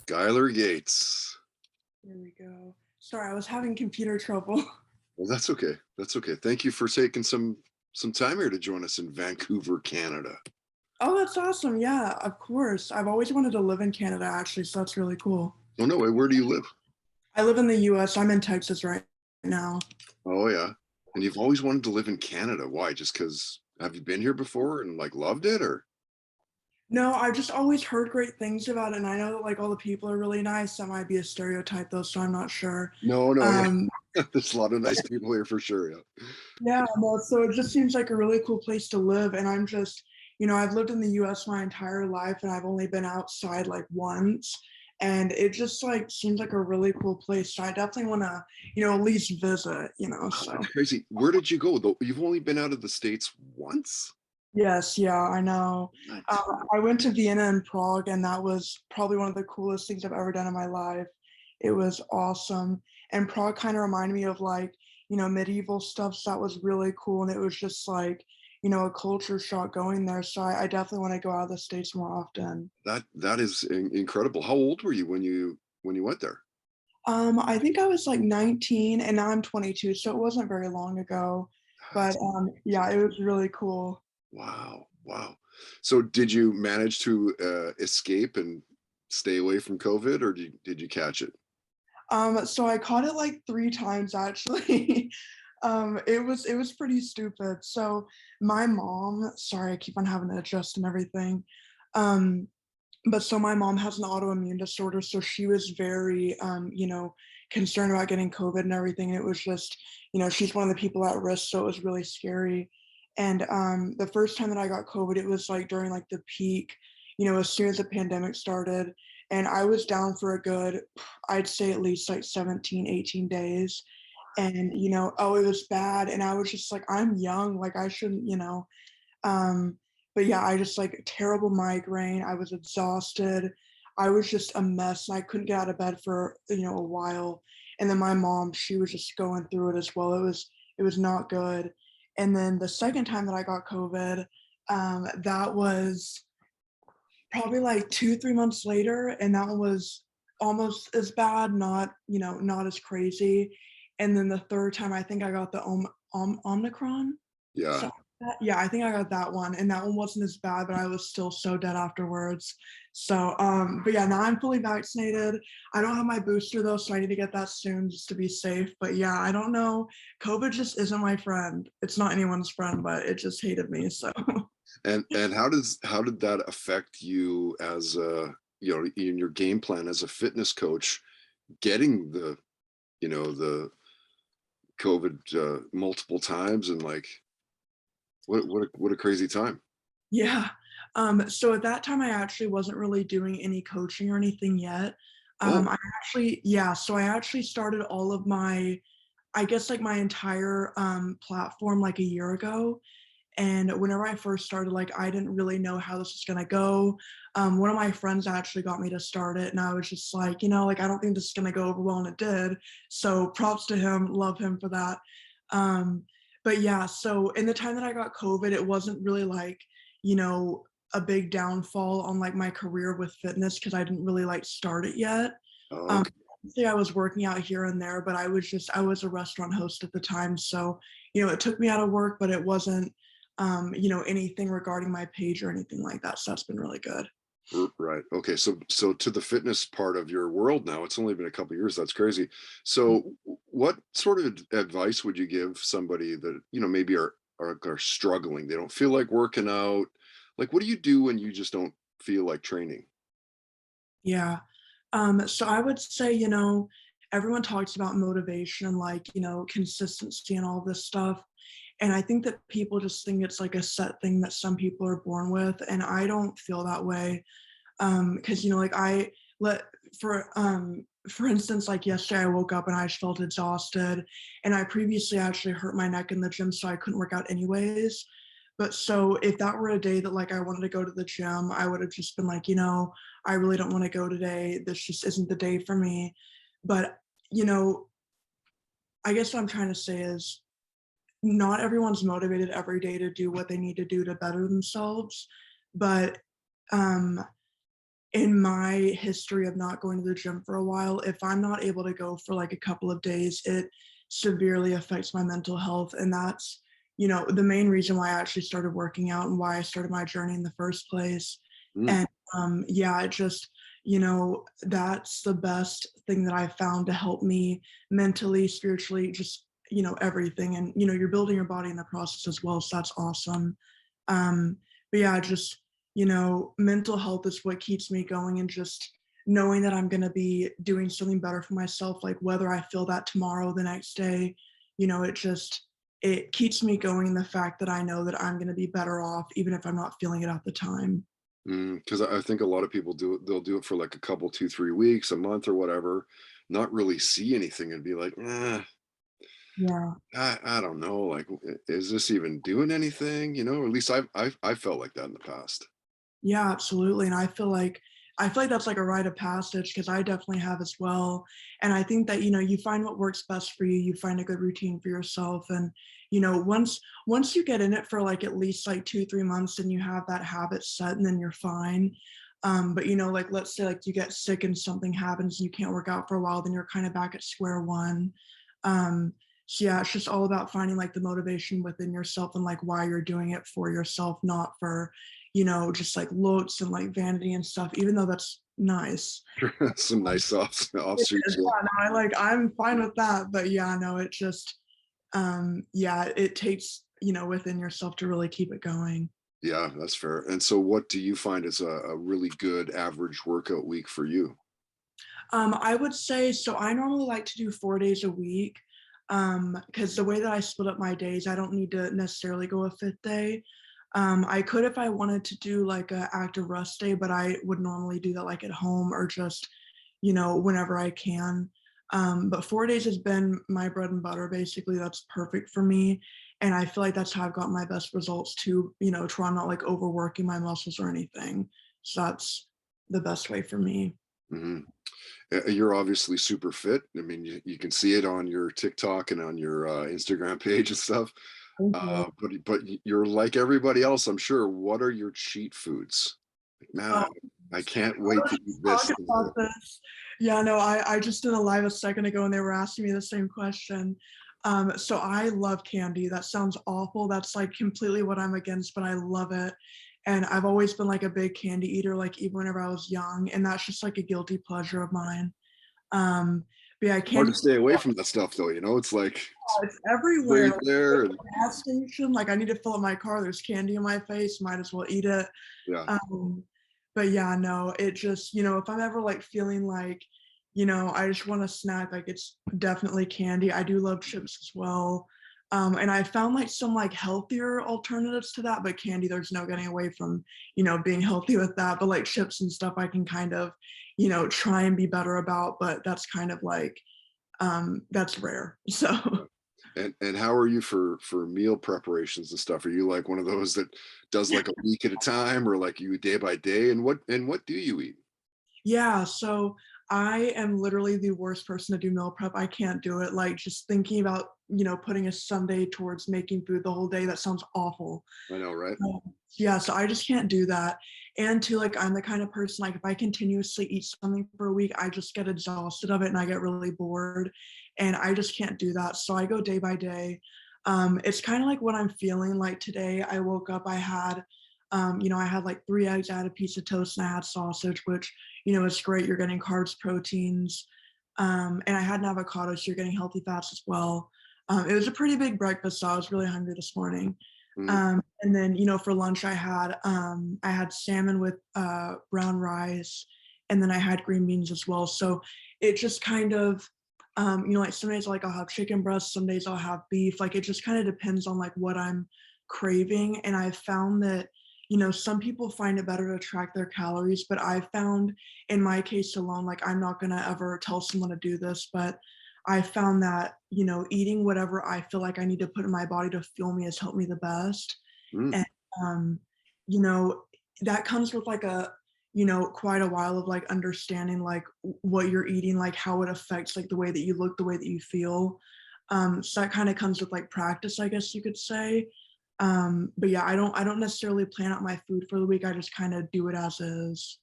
Skylar Gates. There we go. Sorry, I was having computer trouble. Well, that's okay. That's okay. Thank you for taking some time here to join us in Vancouver, Canada. Oh, that's awesome. Yeah, of course. I've always wanted to live in Canada, actually, so that's really cool. Oh no way. Where do you live? I live in the US. I'm in Texas right now. Oh yeah. And you've always wanted to live in Canada. Why? Just because have you been here before and like loved it or? No, I've just always heard great things about it, and I know that like all the people are really nice. That might be a stereotype though, so I'm not sure. No, no, yeah. Um, There's a lot of nice people here for sure. Yeah. yeah, no, so it just seems like a really cool place to live, and I'm just, I've lived in the US my entire life, and I've only been outside like once, and it just like seems like a really cool place. So I definitely want to, at least visit, Wow, so. that's crazy. Where did you go? Though you've only been out of the States once? Yes, yeah, I know. What? I went to Vienna and Prague, and that was probably one of the coolest things I've ever done in my life. It was awesome. And Prague kind of reminded me of like, medieval stuff. So that was really cool. And it was just like, a culture shock going there. So I definitely want to go out of the States more often. That is incredible. How old were you when you went there? I think I was like 19 and now I'm 22, so it wasn't very long ago. But That's yeah, it was really cool. wow, wow. So did you manage to escape and stay away from COVID, or did you catch it? So I caught it like 3 times actually. It was pretty stupid. So my mom, sorry, I keep on having to adjust and everything. Um, but so my mom has an autoimmune disorder, so she was very, concerned about getting COVID and everything. And it was just, she's one of the people at risk, so it was really scary. And the first time that I got COVID, it was like during like the peak, as soon as the pandemic started. And I was down for a good, I'd say at least like 17, 18 days. And, oh, it was bad. And I was just like, I'm young, like I shouldn't, um, but yeah, I just like terrible migraine. I was exhausted. I was just a mess. And I couldn't get out of bed for, a while. And then my mom, she was just going through it as well. It was not good. And then the second time that I got COVID, that was probably like 2, 3 months later, and that one was almost as bad, not, not as crazy. And then the third time, I think I got the Omicron. Yeah. So yeah, I think I got that one, and that one wasn't as bad, but I was still so dead afterwards. So, but yeah, now I'm fully vaccinated. I don't have my booster though, so I need to get that soon just to be safe. But yeah, I don't know. COVID just isn't my friend. It's not anyone's friend, but it just hated me. So. And how did that affect you as in your game plan as a fitness coach, getting the COVID multiple times and like what a crazy time. Yeah. So at that time, I actually wasn't really doing any coaching or anything yet. Oh, So I actually started all of my, I guess, like my entire platform like a year ago. And whenever I first started, like, I didn't really know how this was gonna go. One of my friends actually got me to start it, and I was just like, like, I don't think this is gonna go over well, and it did. So props to him, love him for that. Um, but yeah, so in the time that I got COVID, it wasn't really like, you know, a big downfall on like my career with fitness because I didn't really like start it yet. Um, okay. Obviously I was working out here and there, but I was a restaurant host at the time, so it took me out of work, but it wasn't anything regarding my page or anything like that. So that's been really good. Right. Okay. So to the fitness part of your world now, it's only been a couple of years. That's crazy. So what sort of advice would you give somebody that, maybe are struggling? They don't feel like working out. Like, what do you do when you just don't feel like training? Yeah. So I would say, everyone talks about motivation and like, consistency and all this stuff. And I think that people just think it's like a set thing that some people are born with. And I don't feel that way. Because like I let for instance, like yesterday I woke up and I just felt exhausted, and I previously actually hurt my neck in the gym, so I couldn't work out anyways. But so if that were a day that like I wanted to go to the gym, I would have just been like, I really don't want to go today. This just isn't the day for me. But you know, I guess what I'm trying to say is not everyone's motivated every day to do what they need to do to better themselves. But um in my history of not going to the gym for a while, if I'm not able to go for like a couple of days, it severely affects my mental health. And that's, the main reason why I actually started working out and why I started my journey in the first place. Mm, And yeah, it just, that's the best thing that I found to help me mentally, spiritually, just, everything. And, you're building your body in the process as well. So that's awesome. But yeah, just, mental health is what keeps me going, and just knowing that I'm going to be doing something better for myself, like whether I feel that tomorrow, the next day, it keeps me going in the fact that I know that I'm going to be better off, even if I'm not feeling it at the time. because I think a lot of people do it. They'll do it for like a couple, 2, 3 weeks, a month, or whatever, not really see anything, and be like, Yeah. I don't know, like, is this even doing anything? Or at least I felt like that in the past. Yeah, absolutely. And I feel like that's like a rite of passage, because I definitely have as well. And I think that, you find what works best for you, you find a good routine for yourself. And, once you get in it for like at least like 2, 3 months, and you have that habit set, and then you're fine. But like let's say like you get sick and something happens, you can't work out for a while, then you're kind of back at square one. So yeah, it's just all about finding like the motivation within yourself, and like why you're doing it for yourself, not for just like looks and like vanity and stuff, even though that's nice. Some nice It offshoots. is, Yeah. yeah, no, I'm fine with that, but yeah, no, it just, yeah, it takes, within yourself to really keep it going. Yeah, that's fair. And so, what do you find is a really good average workout week for you? I would say, so I normally like to do 4 days a week, because the way that I split up my days, I don't need to necessarily go a 5th day. I could if I wanted to do like a active rest day, but I would normally do that like at home, or just, whenever I can. But 4 days has been my bread and butter, basically. That's perfect for me. And I feel like that's how I've got my best results too, to where I'm not like overworking my muscles or anything. So that's the best way for me. Hmm. You're obviously super fit. I mean, you can see it on your TikTok and on your Instagram page and stuff. Thank you. But you're like everybody else, I'm sure. What are your cheat foods? Like, man, Um, I can't wait let's to eat talk this. about this. Yeah, no, I just did a live a second ago, and they were asking me the same question. So I love candy. That sounds awful. That's like completely what I'm against, but I love it. And I've always been like a big candy eater, like even whenever I was young, and that's just like a guilty pleasure of mine. Um, but yeah, Hard to candy, stay away from that stuff, though. It's like it's it's everywhere. right Like, there, at and the gas station, like I need to fill up my car. There's candy in my face. Might as well eat it. yeah. Um, but yeah, no, it just, if I'm ever like feeling like, I just want a snack, like it's definitely candy. I do love chips as well. And I found like some like healthier alternatives to that, but candy, there's no getting away from, being healthy with that. But like chips and stuff, I can kind of, try and be better about, but that's kind of like, that's rare. So And how are you for meal preparations and stuff? Are you like one of those that does like a week at a time, or like you day by day? And what do you eat? yeah, so I am literally the worst person to do meal prep. I can't do it. Like just thinking about, putting a Sunday towards making food the whole day, that sounds awful. I know, right? Yeah, so I just can't do that. And two, like I'm the kind of person, like if I continuously eat something for a week, I just get exhausted of it and I get really bored. And I just can't do that. So I go day by day. It's kind of like what I'm feeling. Like today I woke up, I had like 3 eggs, I had a piece of toast, and I had sausage, which, it's great. You're getting carbs, proteins. And I had an avocado, so you're getting healthy fats as well. It was a pretty big breakfast, so I was really hungry this morning. Mm, And then, for lunch I had salmon with brown rice, and then I had green beans as well. So it just kind of, like some days like I'll have chicken breast, some days I'll have beef. Like it just kind of depends on like what I'm craving. And I've found that, some people find it better to track their calories, but I found in my case alone, like I'm not gonna ever tell someone to do this, but I found that, eating whatever I feel like I need to put in my body to fuel me has helped me the best. mm. And, you know, that comes with like quite a while of like understanding like what you're eating, like how it affects like the way that you look, the way that you feel. So that kind of comes with like practice, I guess you could say. But yeah, I don't necessarily plan out my food for the week. I just kind of do it as is.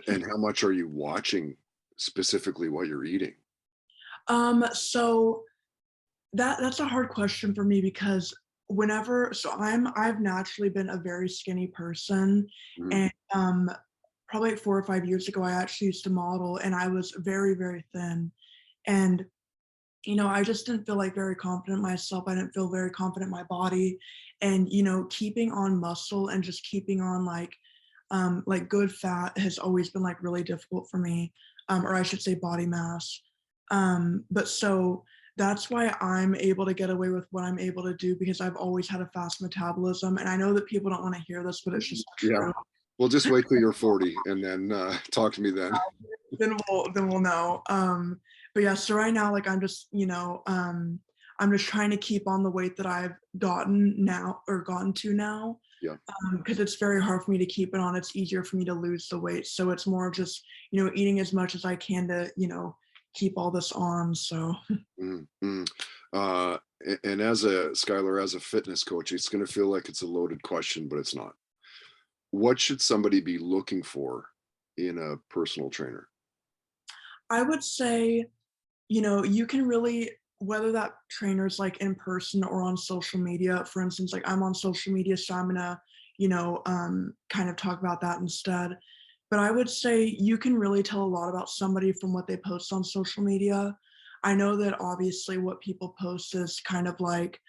And how much are you watching specifically what you're eating? So that's a hard question for me because I've naturally been a very skinny person, Mm, and probably like 4 or 5 years ago I actually used to model and I was very, very thin. And I just didn't feel like very confident in myself. I didn't feel very confident in my body. And, keeping on muscle and just keeping on like good fat has always been like really difficult for me, or I should say body mass. But so that's why I'm able to get away with what I'm able to do because I've always had a fast metabolism. And I know that people don't want to hear this, but it's just yeah. true. Well, just wait till you're 40 and then talk to me then. Then we'll know. But yeah, so right now, like I'm just trying to keep on the weight that I've gotten to now, Yeah. because it's very hard for me to keep it on. It's easier for me to lose the weight. So it's more just, eating as much as I can to, keep all this on. So Mm, mm. And as a Skylar, as a fitness coach, it's going to feel like it's a loaded question, but it's not. What should somebody be looking for in a personal trainer? I would say, you can really, whether that trainer's like in person or on social media, for instance, like I'm on social media, so I'm gonna, kind of talk about that instead. But I would say you can really tell a lot about somebody from what they post on social media. I know that obviously what people post is kind of like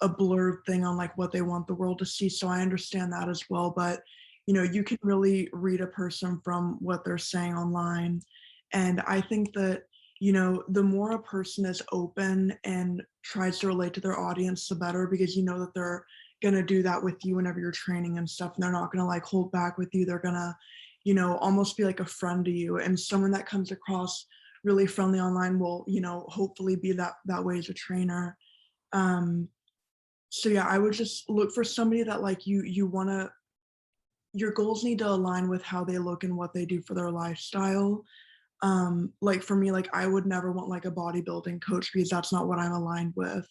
a blurred thing on like what they want the world to see. So I understand that as well. But you can really read a person from what they're saying online. And I think that, the more a person is open and tries to relate to their audience, the better, because you know that they're gonna do that with you whenever you're training and stuff. And they're not gonna like hold back with you. They're gonna, almost be like a friend to you. And someone that comes across really friendly online will, hopefully be that way as a trainer. Um, so yeah, I would just look for somebody that like you want to your goals need to align with how they look and what they do for their lifestyle. Like for me, like I would never want like a bodybuilding coach because that's not what I'm aligned with.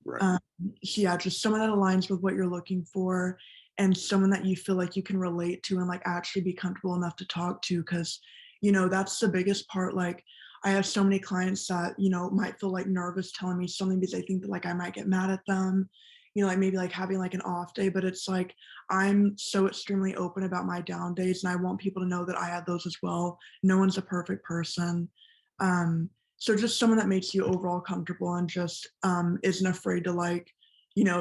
Right. Um, so yeah, just someone that aligns with what you're looking for and someone that you feel like you can relate to and like actually be comfortable enough to talk to. Cause, that's the biggest part. Like I have so many clients that, might feel like nervous telling me something because they think that like I might get mad at them, like maybe like having like an off day. But it's like I'm so extremely open about my down days and I want people to know that I have those as well. No one's a perfect person. So just someone that makes you overall comfortable and just isn't afraid to like,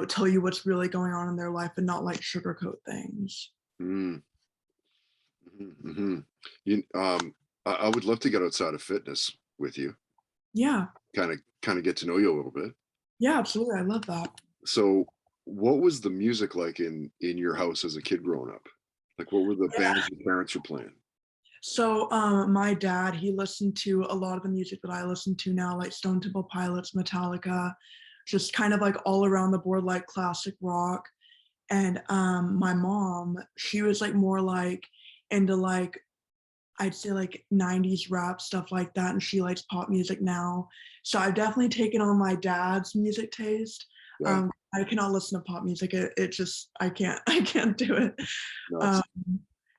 tell you what's really going on in their life and not like sugarcoat things. Mm, mhm, mhm. You, I would love to get outside of fitness with you, Yeah. kind of get to know you a little bit. Yeah, absolutely. I love that. So, what was the music like in your house as a kid growing up? Like, what were the bands your parents were playing? So my dad, he listened to a lot of the music that I listen to now, like Stone Temple Pilots, Metallica, just kind of like all around the board, like classic rock. And my mom, she was like more like into like I'd say like 90s rap, stuff like that. And she likes pop music now. So I've definitely taken on my dad's music taste. Yeah, I cannot listen to pop music. It just, I can't, I can't do it. Um, nuts.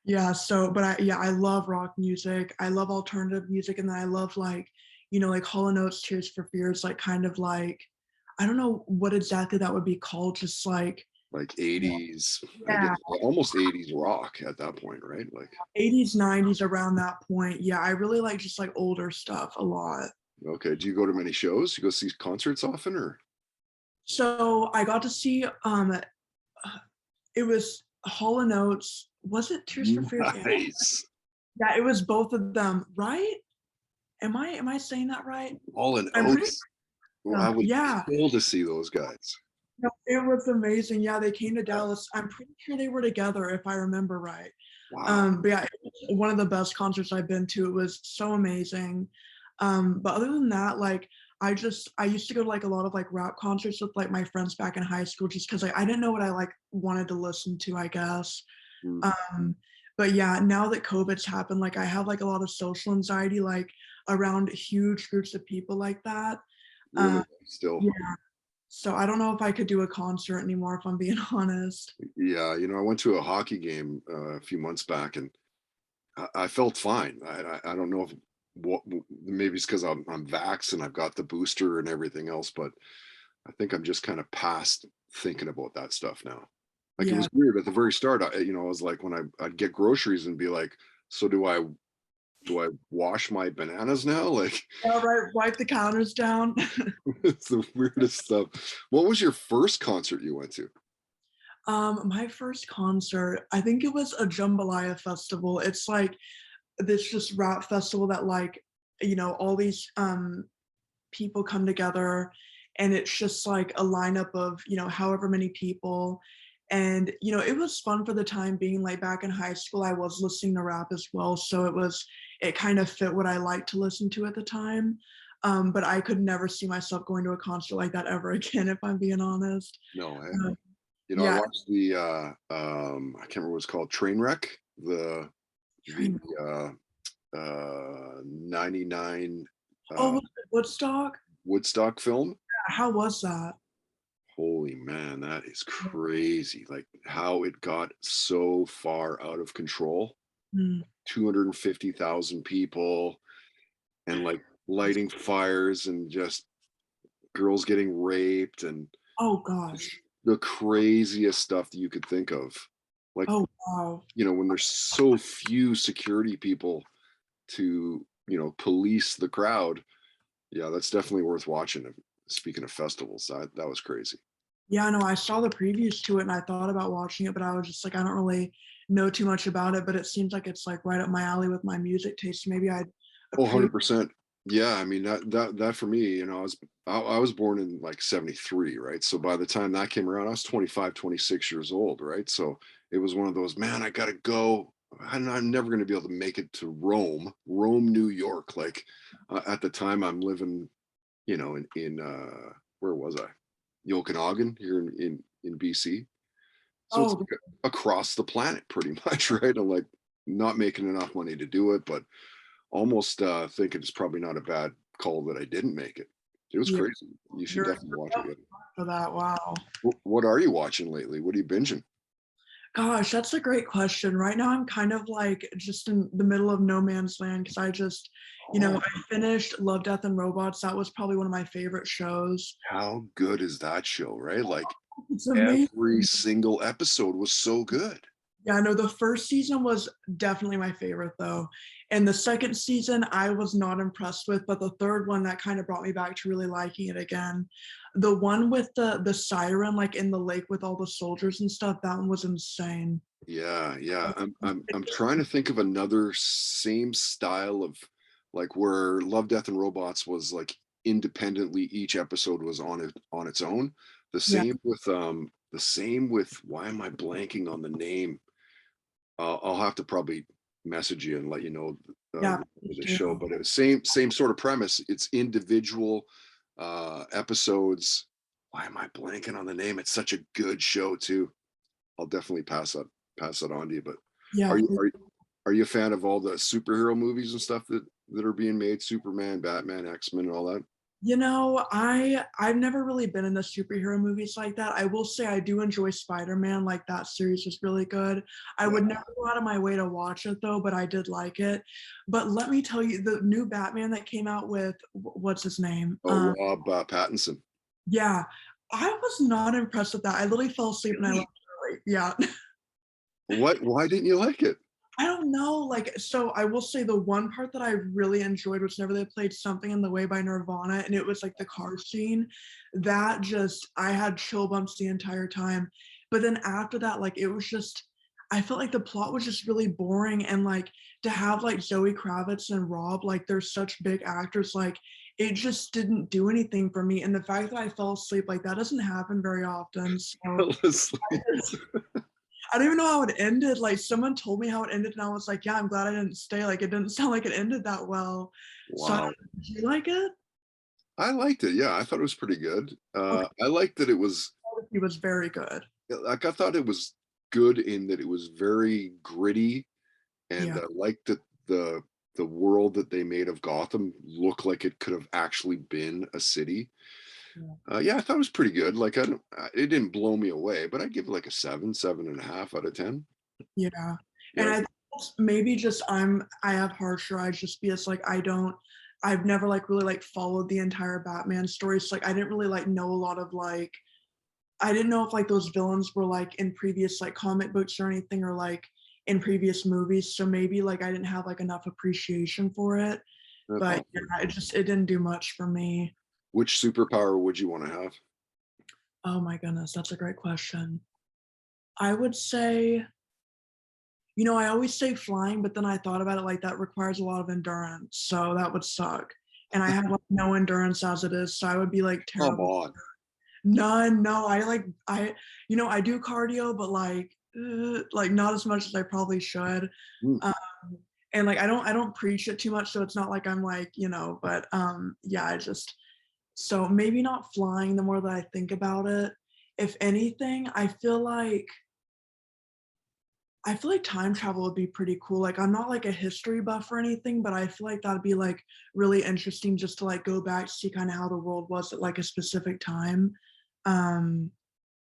yeah. So, but I love rock music. I love alternative music. And then I love like, like Hall and Oates, Tears for Fears, like kind of like, I don't know what exactly that would be called. Just like, Like 80s, I guess yeah, almost 80s rock at that point, right? Like, 80s, 90s around that point. Yeah. I really like just like older stuff a lot. okay, do you go to many shows? You go see concerts often, or So I got to see it was Hall and Oates. Was it Tears for Fears? nice. Yeah, it was both of them, right? Am I saying that right? All in I'm pretty Oats. Well, I would yeah. kill to see those guys. No, it was amazing. Yeah, they came to Dallas. I'm pretty sure they were together if I remember right. Wow. But yeah, it was one of the best concerts I've been to. It was so amazing. But other than that, like I used to go to like a lot of like rap concerts with like my friends back in high school just because like I didn't know what I like wanted to listen to, I guess. Mm, Um, but yeah, now that COVID's happened, like I have like a lot of social anxiety, like around huge groups of people like that. really? Um, Still, yeah, so I don't know if I could do a concert anymore, if I'm being honest. yeah. I went to a hockey game a few months back, and I felt fine. I don't know if what maybe it's because I'm vaxxed and I've got the booster and everything else, but I think I'm just kind of past thinking about that stuff now. Like it Yeah. was weird at the very start. I was like when I'd get groceries and be like, so do I wash my bananas now? Like All right, wipe the counters down. it's the weirdest stuff. What was your first concert you went to? My first concert, I think it was a jambalaya festival. It's like this just rap festival that like, all these people come together and it's just like a lineup of, however many people. And, it was fun for the time being. Like back in high school, I was listening to rap as well. So it kind of fit what I liked to listen to at the time. But I could never see myself going to a concert like that ever again, if I'm being honest. No, Uh, I yeah, watched the I can't remember what it's called, Trainwreck, the trying. 99 Oh, uh was it Woodstock? Woodstock film. How was that? Holy man, that is crazy. Like how it got so far out of control. Mm. 250,000 people and like lighting fires and just girls getting raped and Oh just gosh. the craziest stuff that you could think of. Like, Oh wow. when there's so few security people to, police the crowd. Yeah, that's definitely worth watching. Speaking of festivals, that was crazy. Yeah, no, I saw the previews to it and I thought about watching it, but I was just like, I don't really know too much about it, but it seems like it's like right up my alley with my music taste. Maybe I'd Oh, appreciate. 100%. Yeah, I mean that for me, I was born in like 73, right? So by the time that came around, I was 25, 26 years old, right? So it was one of those, man, I gotta go. I'm never gonna be able to make it to Rome, New York. Like at the time I'm living, in where was I? The Okanagan here in BC. So it's Oh, like across the planet pretty much, right? I'm like not making enough money to do it, but almost thinking it's probably not a bad call that I didn't make it. It was yeah, crazy. You should you're definitely watch it. definitely Yeah. for that. Wow. What are you watching lately? What are you binging? Gosh, that's a great question. Right now, I'm kind of like just in the middle of no man's land because I just, Oh, I finished Love, Death, and Robots. That was probably one of my favorite shows. how good is that show, right? Like It's amazing. every single episode was so good. Yeah, no, the first season was definitely my favorite though. And the second season I was not impressed with, but the third one that kind of brought me back to really liking it again. The one with the siren like in the lake with all the soldiers and stuff, that one was insane. Yeah, yeah. I'm trying to think of another same style of like where Love, Death, and Robots was like independently each episode was on its own. Yeah, The same with why am I blanking on the name? I'll have to probably message you and let you know yeah, the name of please the do. show, but it was same sort of premise. It's individual episodes. Why am I blanking on the name? It's such a good show too. I'll definitely pass that on to you. But Yeah, are you please. are you a fan of all the superhero movies and stuff that are being made? Superman, Batman, X-Men, and all that. I've never really been into superhero movies like that. I will say I do enjoy Spider-Man, like that series was really good. I Yeah. would never go out of my way to watch it though, but I did like it. But let me tell you, the new Batman that came out with what's his name? Oh, Rob Pattinson. Yeah, I was not impressed with that. I literally fell asleep and I left Really? early. Yeah. What? Why didn't you like it? I don't know, like, so I will say the one part that I really enjoyed was whenever they played Something in the Way by Nirvana, and it was like the car scene. That just, I had chill bumps the entire time. But then after that, like, it was just, I felt like the plot was just really boring. And like, to have like Zoe Kravitz and Rob, like, they're such big actors, like, it just didn't do anything for me. And the fact that I fell asleep, like, that doesn't happen very often. So Honestly. I don't even know how it ended. Like someone told me how it ended, and I was like, "Yeah, I'm glad I didn't stay." Like it didn't sound like it ended that well. So, Wow. did you like it? I liked it. Yeah, I thought it was pretty good. Okay, I liked that it was he was very good. like I thought it was good in that it was very gritty, and Yeah, I liked that the world that they made of Gotham looked like it could have actually been a city. yeah, Yeah, I thought it was pretty good. Like it didn't blow me away, but I'd give it like a 7, 7.5 out of 10. yeah. And Yeah, I think maybe just I have harsher eyes just because like I've never like really like followed the entire Batman story. So like I didn't really like know a lot of like I didn't know if like those villains were like in previous like comic books or anything or like in previous movies. So maybe like I didn't have like enough appreciation for it. But Oh, yeah, it didn't do much for me. which superpower would you want to have? Oh my goodness, that's a great question. I would say, you know, I always say flying, but then I thought about it like that requires a lot of endurance. So that would suck. And I have like no endurance as it is. So I would be like Come terrible. on. None. No, you know, I do cardio, but like not as much as I probably should. Hmm. Um, and like I don't preach it too much, so it's not like I'm like, you know, but yeah, so maybe not flying the more that I think about it. If anything, I feel like time travel would be pretty cool. Like I'm not like a history buff or anything, but I feel like that'd be like really interesting just to like go back to see kind of how the world was at like a specific time. Um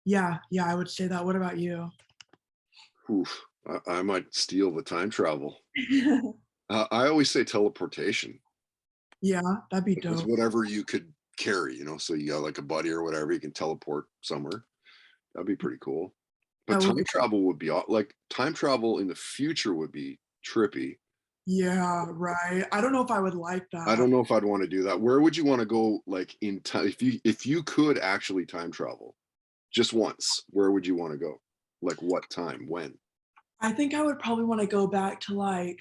yeah, yeah, I would say that. What about you? Oof. I might steal the time travel. I always say teleportation Yeah, that'd be because dope. whatever you could carry, so you got like a buddy or whatever, you can teleport somewhere. That'd be pretty cool. But That would time be travel would be like time travel in the future would be trippy. yeah, right. I don't know if I would like I that. don't know if I'd want to do that. Where would you want to go like in time if you could actually time travel just once, where would you want to go? Like what time? When? I think I would probably want to go back to like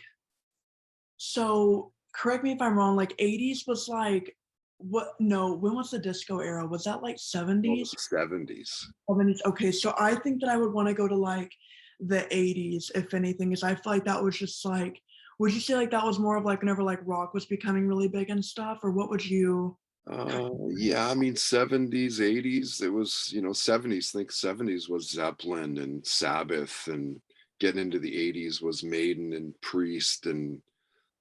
so correct me if I'm wrong, like 80s was like what no, when was the disco era? Was that like Oh, the 70s? 70s. 70s. Okay, so I think that I would want to go to like the 80s, if anything, is I feel like that was just like would you say like that was more of like whenever like rock was becoming really big and stuff, or what would you kind Yeah, I mean 70s, 80s. It was, 70s. Think 70s was Zeppelin and Sabbath, and getting into the 80s was Maiden and Priest, and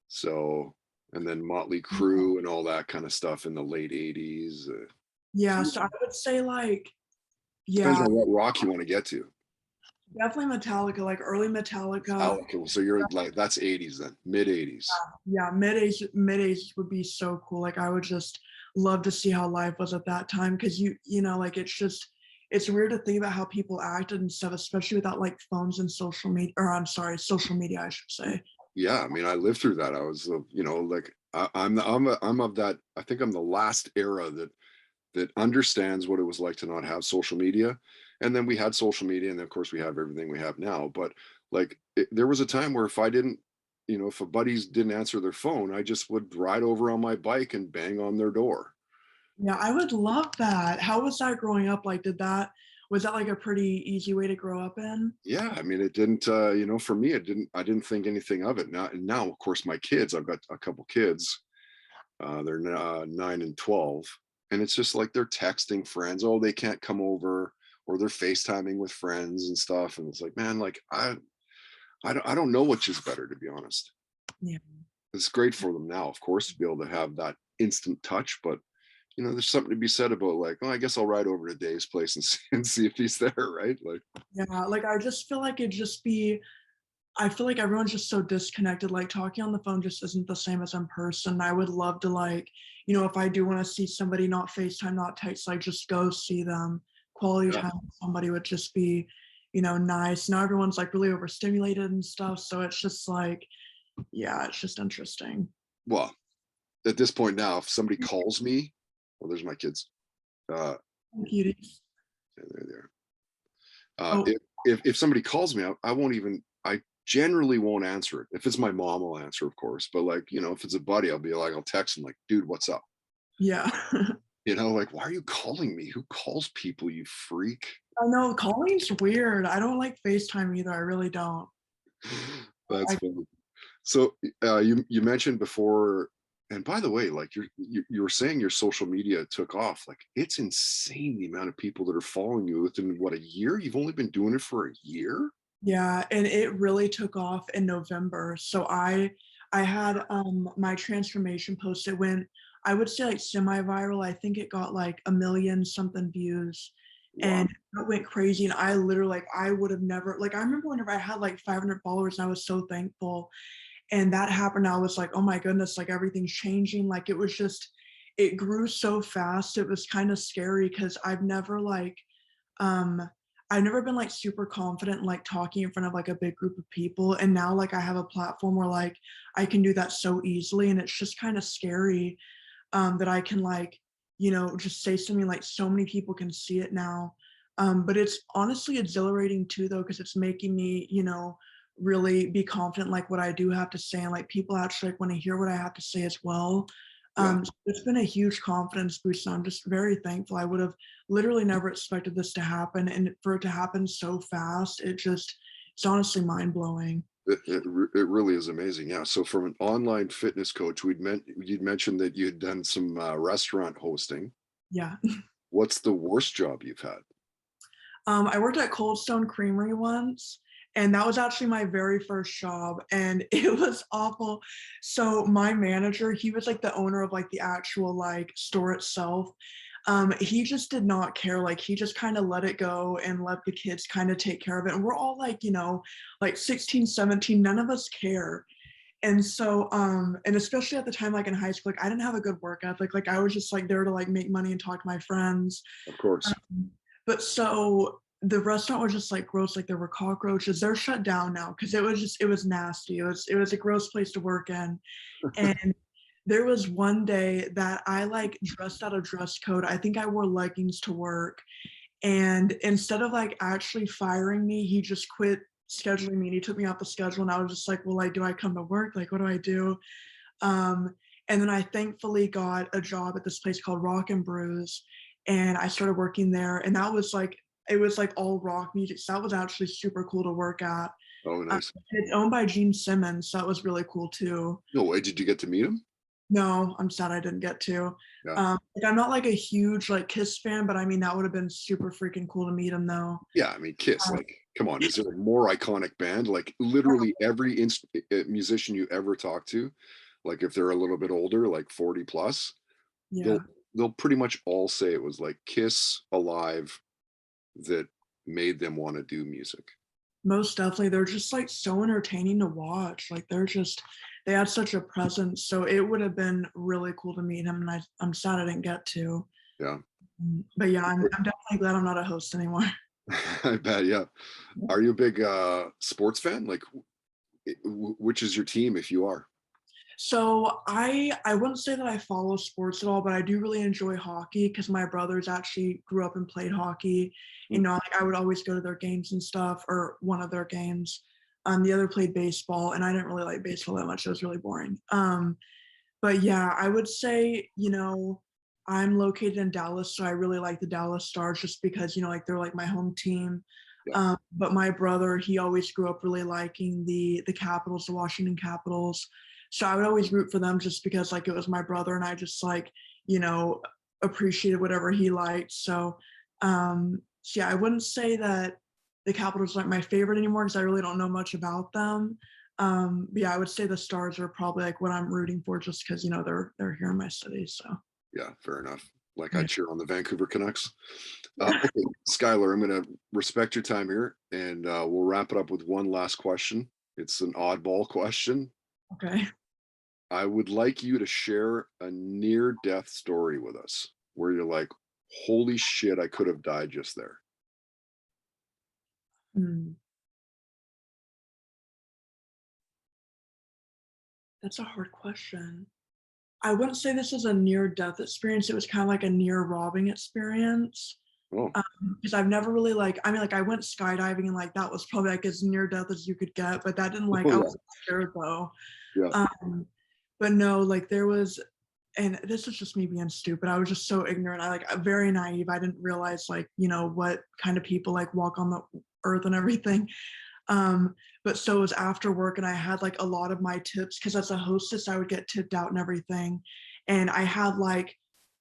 so and then Motley of Crue and all that kind of stuff in the late 80s. So yeah, so I would say like depends yeah, on what rock you want to get to. definitely Metallica, like early Metallica. Metallica. So you're like that's 80s then, mid 80s. Yeah, mid-age would be so cool. Like I would just love to see how life was at that time because you know like it's weird to think about how people acted and stuff, especially without like phones and social media. Or I'm sorry, social media, I should say. Yeah, I mean, I lived through that. I was, like I'm of that. I think I'm the last era that understands what it was like to not have social media, and then we had social media, and of course we have everything we have now. But like, there was a time where if I didn't, if a buddies didn't answer their phone, I just would ride over on my bike and bang on their door. Yeah, I would love that. How was that growing up? Like, was that like a pretty easy way to grow up in? Yeah, I mean, it didn't, for me, it didn't. I didn't think anything of it. Now, of course, my kids. I've got a couple kids. They're 9 and 12, and it's just like they're texting friends. Oh, they can't come over, or they're FaceTiming with friends and stuff. And it's like, man, like I don't know which is better, to be honest. Yeah. It's great for them now, of course, to be able to have that instant touch, but there's something to be said about like, oh, I guess I'll ride over to Dave's place and see if he's there, right? Like, Yeah, like I just feel like it'd just be I feel like everyone's just so disconnected. Like talking on the phone just isn't the same as in person. I would love to like, you know, if I do want to see somebody, not FaceTime, not text, like just go see them. Quality yeah, time with somebody would just be, you know, nice. Now everyone's like really overstimulated and stuff. So it's just like, yeah, it's just interesting. well, at this point now, if somebody calls me, well, there's my kids. Cuties. There they are. Uh, Oh, if, if somebody calls me, I won't even. I generally won't answer it. If it's my mom, I'll answer, of course. But like, if it's a buddy, I'll be like, I'll text him like, dude, what's up? yeah. Like, why are you calling me? Who calls people? You freak. I know calling's weird. I don't like FaceTime either. I really don't. That's I, funny. So you mentioned before, and by the way, like you were saying your social media took off. Like it's insane the amount of people that are following you within what, a year? You've only been doing it for a year? yeah, and it really took off in November. So I had my transformation post. It went, I would say like semi-viral. I think it got like a million something views Wow. and it went crazy. And I literally, like, I would have never, like, I remember whenever I had like 500 followers and I was so thankful. And that happened. I was like, oh my goodness, like everything's changing. Like it was just, it grew so fast. It was kind of scary because um, I've never been like super confident in like talking in front of like a big group of people. And now like I have a platform where like I can do that so easily. And it's just kind of scary that I can like, just say something like so many people can see it now. But it's honestly exhilarating too, though, because it's making me, really be confident like what I do have to say, and like people actually like want to hear what I have to say as well. Yeah. So it's been a huge confidence boost, and I'm just very thankful. I would have literally never expected this to happen, and for it to happen so fast, it's honestly mind blowing. It really is amazing. Yeah. So from an online fitness coach, you'd mentioned that you'd done some restaurant hosting. Yeah. What's the worst job you've had? I worked at Cold Stone Creamery once, and that was actually my very first job, and it was awful. So my manager, he was like the owner of like the actual like store itself. He just did not care. Like he just kind of let it go and let the kids kind of take care of it. And we're all like, like 16, 17, none of us care. And so, and especially at the time, like in high school, like I didn't have a good work ethic. Like I was just like there to like make money and talk to my friends. Of course. But so the restaurant was just like gross, like there were cockroaches. They're shut down now because it was nasty. It was a gross place to work in. And there was one day that I like dressed out of dress code. I think I wore leggings to work. And instead of like actually firing me, he just quit scheduling me and he took me off the schedule. And I was just like, well, like, do I come to work? Like, what do I do? Um, and then I thankfully got a job at this place called Rock and Brews, and I started working there. And that was like, it was like all rock music. So that was actually super cool to work at. Oh, Um, nice. it's owned by Gene Simmons, so that was really cool too. No way. Did you get to meet him? No, I'm sad I didn't get to. Yeah. Like I'm not like a huge like Kiss fan, but I mean that would have been super freaking cool to meet him though. Yeah. I mean, Kiss, Um, like, come on. Is there a more iconic band? Like, literally every musician you ever talk to, like, if they're a little bit older, like 40 plus, yeah, they'll they'll pretty much all say it was like Kiss alive that made them want to do music. most definitely. They're just like so entertaining to watch. Like they had such a presence. So it would have been really cool to meet him, and I'm sad I didn't get to. Yeah. But yeah, I'm definitely glad I'm not a host anymore. I bet. Yeah. Are you a big sports fan? Like, which is your team if you are? So I wouldn't say that I follow sports at all, but I do really enjoy hockey because my brothers actually grew up and played hockey. Like I would always go to their games and stuff, or one of their games. The other played baseball, and I didn't really like baseball that much. It was really boring. But yeah, I would say, I'm located in Dallas, so I really like the Dallas Stars just because, like they're like my home team. Yeah. But my brother, he always grew up really liking the Capitals, the Washington Capitals. So I would always root for them just because like it was my brother and I just like, you know, appreciated whatever he liked. So yeah, I wouldn't say that the Capitals are like my favorite anymore because I really don't know much about them. But yeah, I would say the Stars are probably like what I'm rooting for just because, they're here in my city. So Yeah, fair enough. Like I yeah. cheer on the Vancouver Canucks. Okay, Skylar, I'm going to respect your time here, and we'll wrap it up with one last question. It's an oddball question. Okay. I would like you to share a near-death story with us where you're like, "Holy shit, I could have died just there." Hmm. That's a hard question. I wouldn't say this is a near death experience. It was kind of like a near robbing experience. Oh, Because I've never really like, I mean, like I went skydiving and like that was probably like as near death as you could get, but that didn't like, oh I yeah, was scared though. yeah. Um, but no, like there was, and this is just me being stupid. I was just so ignorant. I like very naive. I didn't realize like, what kind of people like walk on the earth and everything. But so it was after work and I had like a lot of my tips because as a hostess, I would get tipped out and everything. And I had like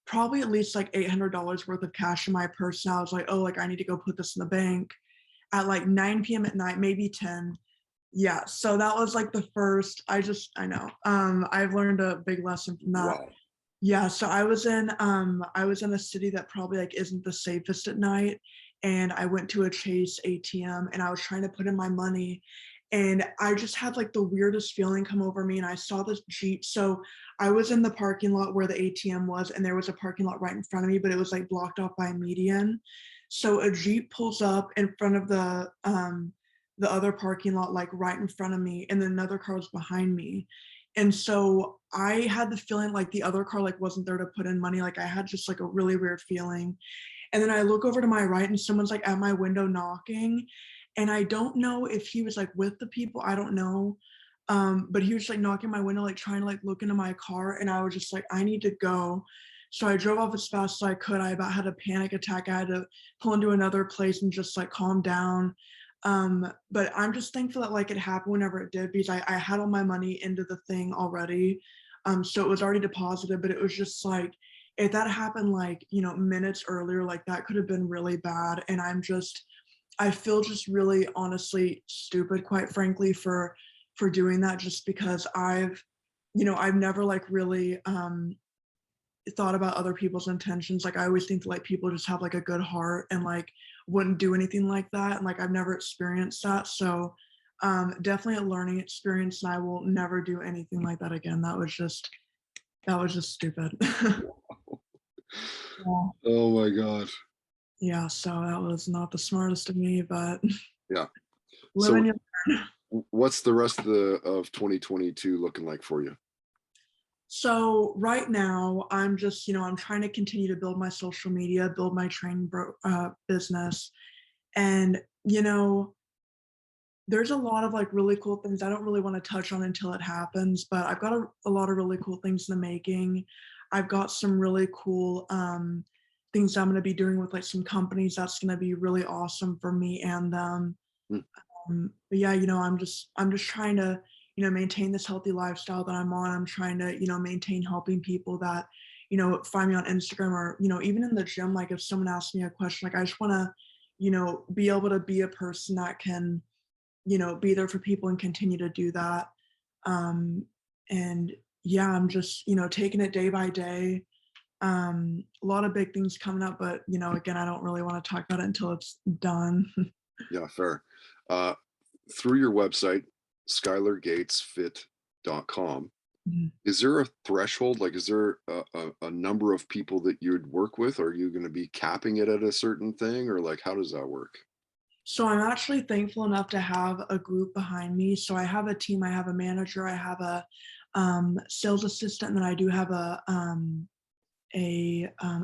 probably at least like $800 worth of cash in my purse. And I was like, oh, like I need to go put this in the bank at like 9 p.m. at night, maybe 10. Yeah. So that was like the first, I know. I've learned a big lesson from that. Wow. Yeah, so I was in a city that probably like isn't the safest at night, and I went to a Chase ATM and I was trying to put in my money, and I just had like the weirdest feeling come over me, and I saw this Jeep. So I was in the parking lot where the ATM was, and there was a parking lot right in front of me, but it was like blocked off by a median. So a Jeep pulls up in front of the other parking lot, like right in front of me, and then another car was behind me. And so I had the feeling like the other car like wasn't there to put in money. Like I had just like a really weird feeling. And then I look over to my right and someone's like at my window knocking. And I don't know if he was like with the people, I don't know. But he was like knocking my window, like trying to like look into my car. And I was just like, I need to go. So I drove off as fast as I could. I about had a panic attack. I had to pull into another place and just like calm down. But I'm just thankful that like it happened whenever it did, because I had all my money into the thing already. So it was already deposited, but it was just like, if that happened like, minutes earlier, like that could have been really bad. And I feel just really honestly stupid, quite frankly, for doing that, just because I've never like really thought about other people's intentions. Like I always think that, like people just have like a good heart and like wouldn't do anything like that. And like I've never experienced that. So definitely a learning experience, and I will never do anything like that again. That was just stupid. Yeah. Oh my God. Yeah, so that was not the smartest of me, but Yeah. So living your what's the rest of 2022 looking like for you? So right now, I'm just, I'm trying to continue to build my social media, build my training business. And, there's a lot of like really cool things I don't really want to touch on until it happens, but I've got a lot of really cool things in the making. I've got some really cool things I'm going to be doing with like some companies that's going to be really awesome for me and them. Mm, But yeah, I'm just trying to, maintain this healthy lifestyle that I'm on. I'm trying to, maintain helping people that, find me on Instagram or, even in the gym. Like if someone asks me a question, like I just want to, be able to be a person that can, be there for people and continue to do that. And yeah, I'm just, taking it day by day. A lot of big things coming up, but again, I don't really want to talk about it until it's done. yeah, fair. Uh, through your website, skylargatesfit.com, Mhm. is there a threshold? Like, is there a number of people that you'd work with? Are you going to be capping it at a certain thing, or like, how does that work? So I'm actually thankful enough to have a group behind me. So I have a team, I have a manager, I have a sales assistant, and then I do have a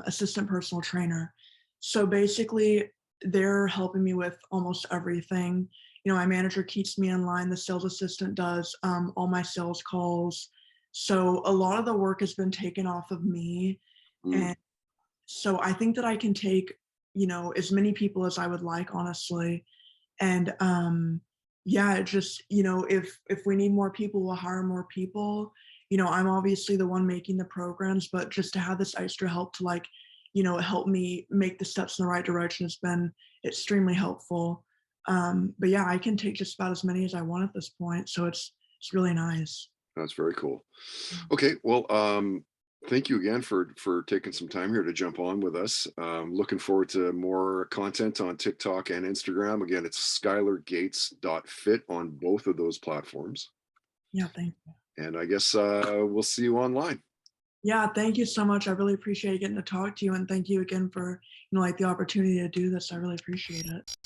assistant personal trainer. So basically, they're helping me with almost everything. My manager keeps me in line. The sales assistant does all my sales calls. So a lot of the work has been taken off of me, Mm, and so I think that I can take as many people as I would like, honestly. And yeah, it just if we need more people, we'll hire more people. I'm obviously the one making the programs, but just to have this extra help to like help me make the steps in the right direction has been extremely helpful. But yeah, I can take just about as many as I want at this point, so it's really nice. that's very cool. Okay, well, thank you again for taking some time here to jump on with us. Looking forward to more content on TikTok and Instagram. Again, it's skylargates.fit on both of those platforms. Yeah, thank you. And I guess we'll see you online. Yeah, thank you so much. I really appreciate getting to talk to you, and thank you again for like the opportunity to do this. I really appreciate it.